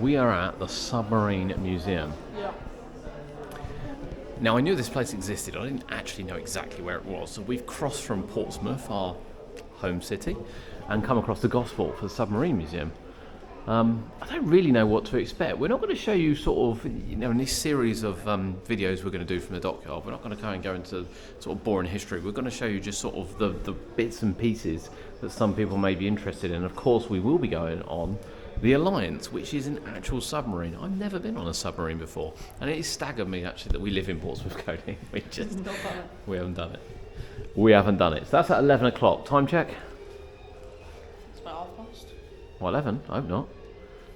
We are at the Submarine Museum. Yeah. Now, I knew this place existed. I didn't actually know exactly where it was. So we've crossed from Portsmouth, our home city, and come across the Gosport for the Submarine Museum. I don't really know what to expect. We're not going to show you sort of, in this series of videos we're going to do from the dockyard, we're not going to go into sort of boring history. We're going to show you just sort of the bits and pieces that some people may be interested in. Of course, we will be going on the Alliance, which is an actual submarine. I've never been on a submarine before, and it staggered me actually that we live in Portsmouth, Cody. We haven't done it. We haven't done it. So that's at 11 o'clock. Time check? It's about 1:30. Well, 11. I hope not.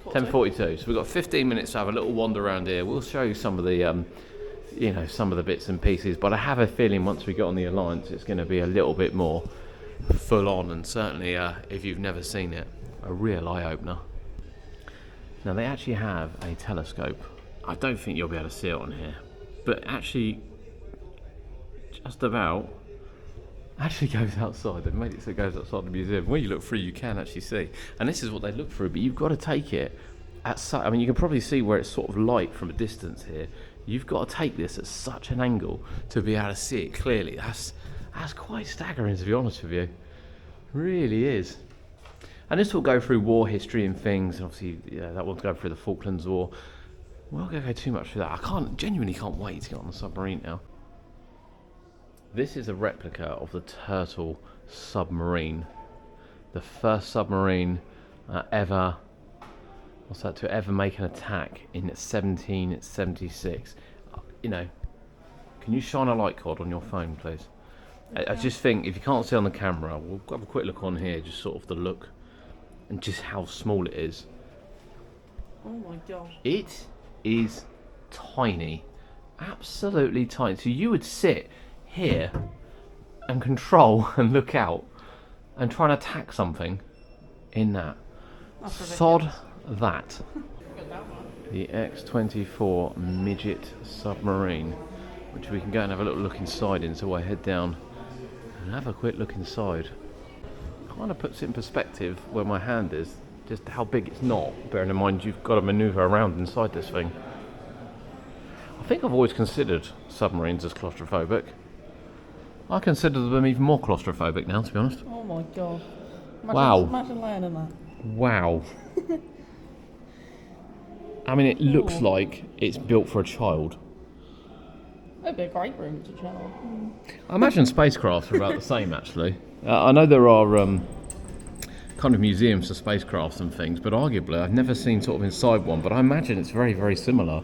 10:42. So we've got 15 minutes to have a little wander around here. We'll show you some of the, some of the bits and pieces. But I have a feeling once we get on the Alliance, it's going to be a little bit more full on, and certainly, if you've never seen it, a real eye opener. Now they actually have a telescope. I don't think you'll be able to see it on here, but actually, just about. Actually goes outside. They've made it so it goes outside the museum. When you look through, you can actually see. And this is what they look through, but you've got to take it at you can probably see where it's sort of light from a distance here. You've got to take this at such an angle to be able to see it clearly. That's quite staggering, to be honest with you. It really is. And this will go through war history and things. And obviously, that one's going through the Falklands War. We're not going to go too much through that. I genuinely can't wait to get on the submarine now. This is a replica of the Turtle submarine, the first submarine ever make an attack in 1776. Can you shine a light cord on your phone, please? I just think if you can't see on the camera, we'll have a quick look on here, just sort of the look and just how small it is. Oh my god! It is tiny, absolutely tiny. So you would sit here and control and look out and try and attack something in that. Sod that. The X-24 Midget submarine, which we can go and have a little look inside in, so we'll head down and have a quick look inside. Kind of puts it in perspective where my hand is, just how big it's not, bearing in mind you've got to manoeuvre around inside this thing. I think I've always considered submarines as claustrophobic. I consider them even more claustrophobic now, to be honest. Oh my god. Imagine laying in that. Wow. I mean, it looks like it's built for a child. It'd be a great room to chill. I imagine spacecraft are about the same, actually. I know there are kind of museums for spacecrafts and things, but arguably I've never seen sort of inside one, but I imagine it's very, very similar.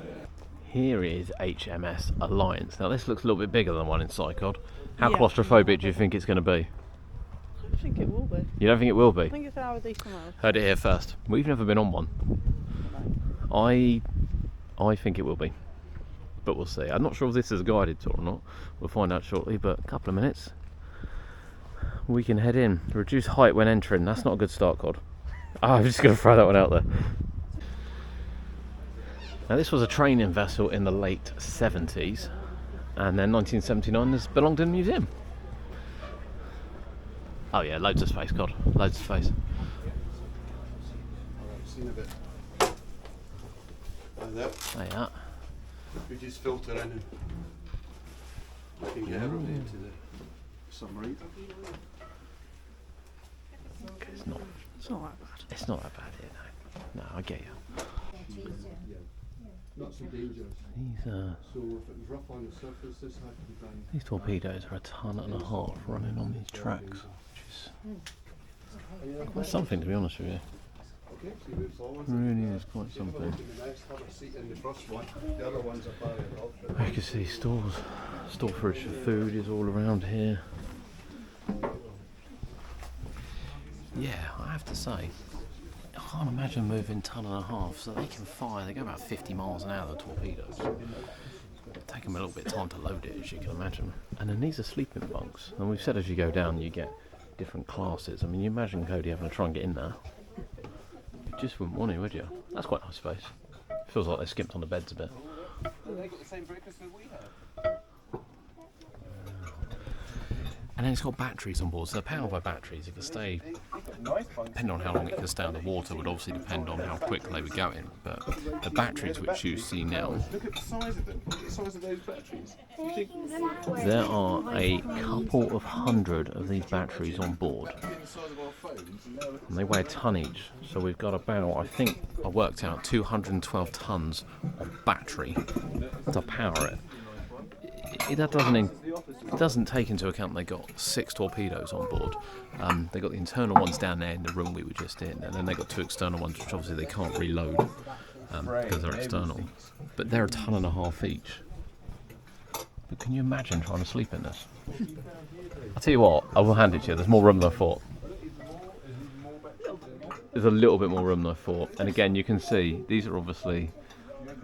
Here is HMS Alliance. Now, this looks a little bit bigger than one in Psychod. How claustrophobic do you think it's going to be? I don't think it will be. You don't think it will be? I think it's our decent amount. Heard it here first. We've never been on one. I think it will be, but we'll see. I'm not sure if this is a guided tour or not. We'll find out shortly, but a couple of minutes. We can head in. Reduce height when entering. That's not a good start, Cod. I'm just going to throw that one out there. Now, this was a training vessel in the late 70s, and then 1979 has belonged in the museum. Oh yeah, loads of space, God, loads of space. Seen a bit. There you are. We just filter in and we can get everybody into the submarine. It's not that bad. It's not that bad here, no. No, I get you. Not so dangerous. These So if it was rough on the surface, this had to be done. these torpedoes are 1.5 tons running on these tracks, which is quite something, to be honest with you. Okay, so you move forward. Really is quite something. The next, have a seat in the first one. The other ones are fired off. You can see storage for food is all around here. Yeah, I have to say, I can't imagine moving 1.5 tons, so they can fire, they go about 50 miles an hour, the torpedoes. It'll take them a little bit of time to load it, as you can imagine. And then these are sleeping bunks, and we've said as you go down you get different classes. I mean, you imagine Cody having to try and get in there. You just wouldn't want to, would you? That's quite nice space. Feels like they skimped on the beds a bit. They got the same breakfast that we have. And then it's got batteries on board, so they're powered by batteries. It can stay depending on how long it could stay underwater would obviously depend on how quick they were going. But the batteries which you see now, Look at the size of them. Look at the size of those batteries. there are a couple of hundred of these batteries on board. And they weigh a ton each. So we've got about, I think I worked out, 212 tons of battery to power it. That doesn't take into account they got 6 torpedoes on board. They got the internal ones down there in the room we were just in, and then they got 2 external ones, which obviously they can't reload because they're external. But they're a ton and a half each. But can you imagine trying to sleep in this? I'll tell you what, I will hand it to you. There's more room than I thought. There's a little bit more room than I thought, and again, you can see these are obviously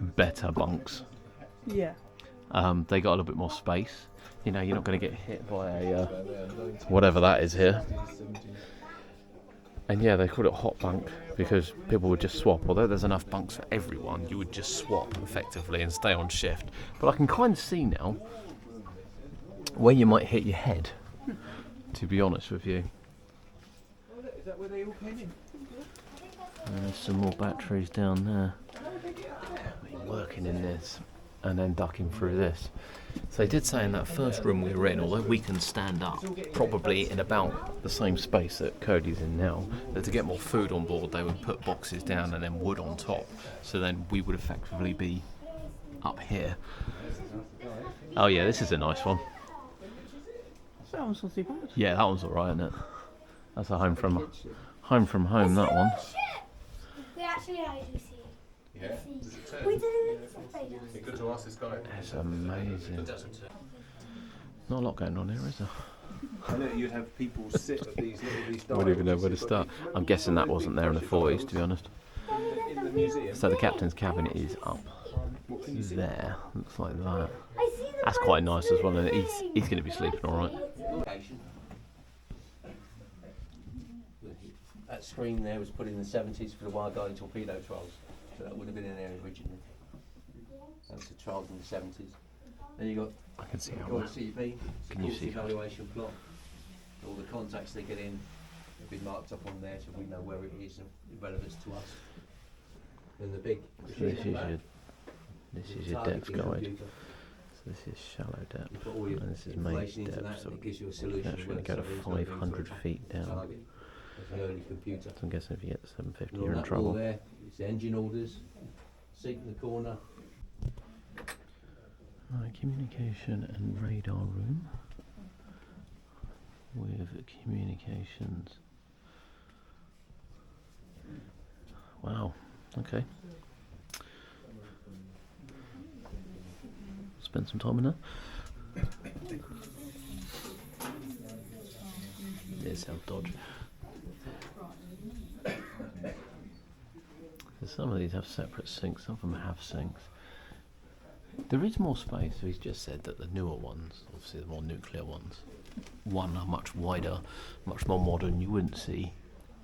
better bunks. Yeah. They got a little bit more space. You know, you're not going to get hit by a whatever that is here. And yeah, they called it a hot bunk because people would just swap. Although there's enough bunks for everyone, you would just swap effectively and stay on shift. But I can kind of see now where you might hit your head, to be honest with you. Is that where they all came in? There's some more batteries down there. Working in this and then ducking through this. So they did say in that first room we were in, although we can stand up probably in about the same space that Cody's in now, that to get more food on board they would put boxes down and then wood on top, so then we would effectively be up here. Oh yeah, this is a nice one. That one's not too bad. Yeah, that one's alright, isn't it? That's a home from home, that one. We actually are, you see. Yeah. We didn't explain us. You're good to ask this guy. It's amazing. Not a lot going on here, is there? I know you'd have people sit at these I wouldn't even know where to start. I'm guessing that wasn't there in the 40s, to be honest. in the museum. So the captain's cabin is up there. Looks like that. I see the That's quite nice as well, and he's going to be sleeping all right. That screen there was put in the 70s for the wild guiding torpedo trials, so that would have been in there originally. That was the trials in the 70s. Then you got I can see how your that. CV, Can you see that? evaluation plot. All the contacts they get in have been marked up on there, so we know where it is and the relevance to us. And the big So this is your depth guide. So this is shallow depth, and this is main depth. So it gives you a we're solution. actually going to go to 500 feet down. An early computer. So I'm guessing if you get to 750, And you're on in that wall trouble. there, it's the engine orders, seat in the corner. Right, communication and radar room with communications. Wow. Okay. Spend some time in there. There's self-dodge. So some of these have separate sinks, some of them have sinks. There is more space, so he's just said that the newer ones, obviously the more nuclear ones, one are much wider, much more modern. You wouldn't see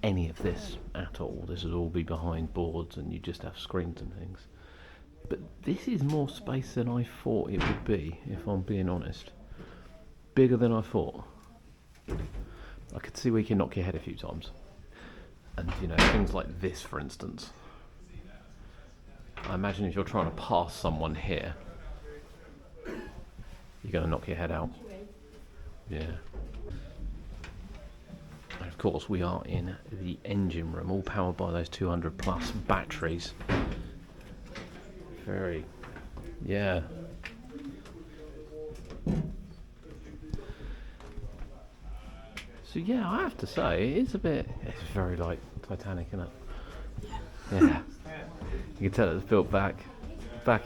any of this at all. This would all be behind boards and you just have screens and things. But this is more space than I thought it would be, if I'm being honest. Bigger than I thought. I could see where you can knock your head a few times. And you know, things like this for instance. I imagine if you're trying to pass someone here, you're going to knock your head out. Yeah. And of course we are in the engine room, all powered by those 200 plus batteries. Very, yeah. So yeah, I have to say, it's very like Titanic, isn't it? Yeah. You can tell it was built back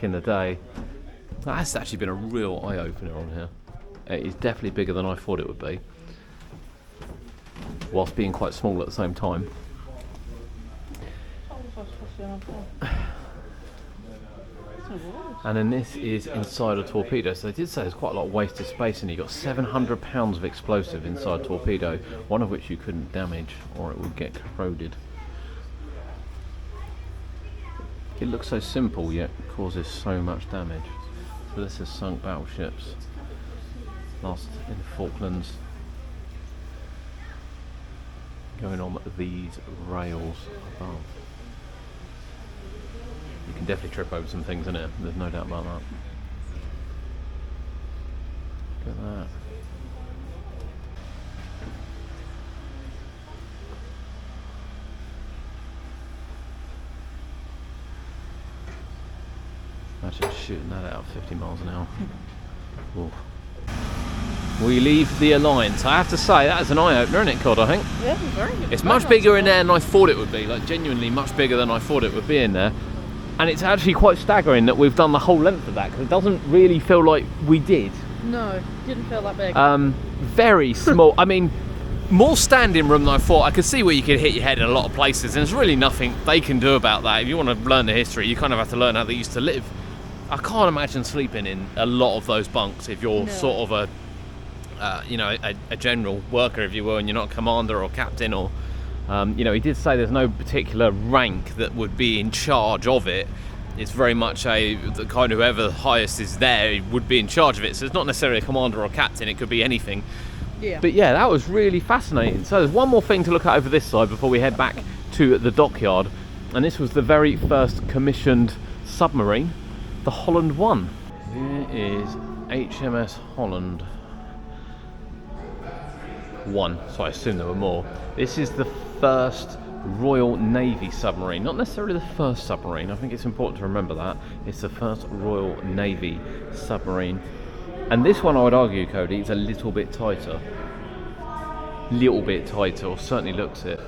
in the day. That's actually been a real eye-opener on here. It's definitely bigger than I thought it would be, whilst being quite small at the same time. And then this is inside a torpedo, so they did say there's quite a lot of wasted space, and you got 700 pounds of explosive inside a torpedo, one of which you couldn't damage or it would get corroded. It looks so simple yet causes so much damage. So this is sunk battleships. Lost in Falklands. going on these rails above. You can definitely trip over some things in it, there's no doubt about that. Look at that. Imagine shooting that out 50 miles an hour. Oof. We leave the Alliance. I have to say, that is an eye-opener, isn't it, Cod, I think? Yeah, very good. It's much bigger in there than I thought it would be, like genuinely much bigger than I thought it would be in there. And it's actually quite staggering that we've done the whole length of that, because it doesn't really feel like we did. No, didn't feel that big. Very small. I mean, more standing room than I thought. I could see where you could hit your head in a lot of places, and there's really nothing they can do about that. If you want to learn the history, you kind of have to learn how they used to live. I can't imagine sleeping in a lot of those bunks if you're sort of a general worker, if you will, and you're not a commander or captain or he did say there's no particular rank that would be in charge of it. It's very much the kind of whoever the highest is there would be in charge of it. So it's not necessarily a commander or a captain, it could be anything. Yeah. But yeah, that was really fascinating. So there's one more thing to look at over this side before we head back to the dockyard. And this was the very first commissioned submarine, the Holland 1. Here is HMS Holland 1, so I assume there were more. This is the first Royal Navy submarine, not necessarily the first submarine. I think it's important to remember that. It's the first Royal Navy submarine. And this one, I would argue, Cody, is a little bit tighter. Little bit tighter, or certainly looks it.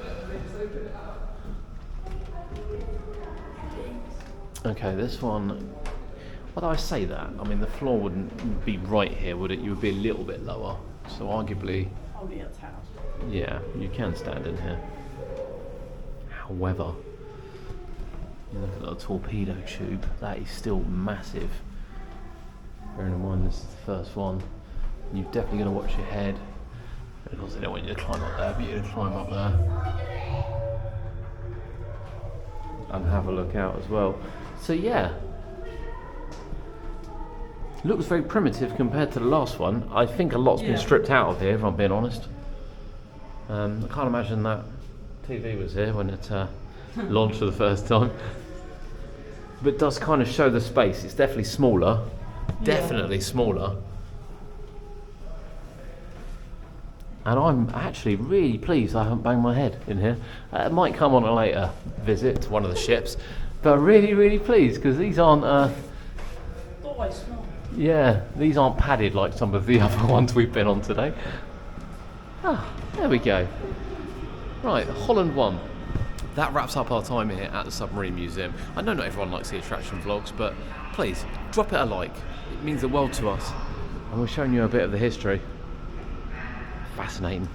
Okay, this one, why do I say that? I mean, the floor wouldn't be right here, would it? You would be a little bit lower. So arguably, Oh, yeah, it's house. yeah, you can stand in here. However, you look at the torpedo tube, that is still massive. Bearing in mind this is the first one, you're definitely going to watch your head. Of course they don't want you to climb up there, but you're going to climb up there. And have a look out as well. So yeah, looks very primitive compared to the last one. I think a lot's been stripped out of here, if I'm being honest. I can't imagine that TV was here when it launched for the first time. But it does kind of show the space. It's definitely smaller. Definitely smaller. And I'm actually really pleased I haven't banged my head in here. It might come on a later visit to one of the ships. But I'm really, really pleased because these aren't... Always small. yeah, these aren't padded like some of the other ones we've been on today. Ah, there we go. Right, Holland 1. That wraps up our time here at the Submarine Museum. I know not everyone likes the attraction vlogs, but please, drop it a like. It means the world to us. And we're showing you a bit of the history. Fascinating.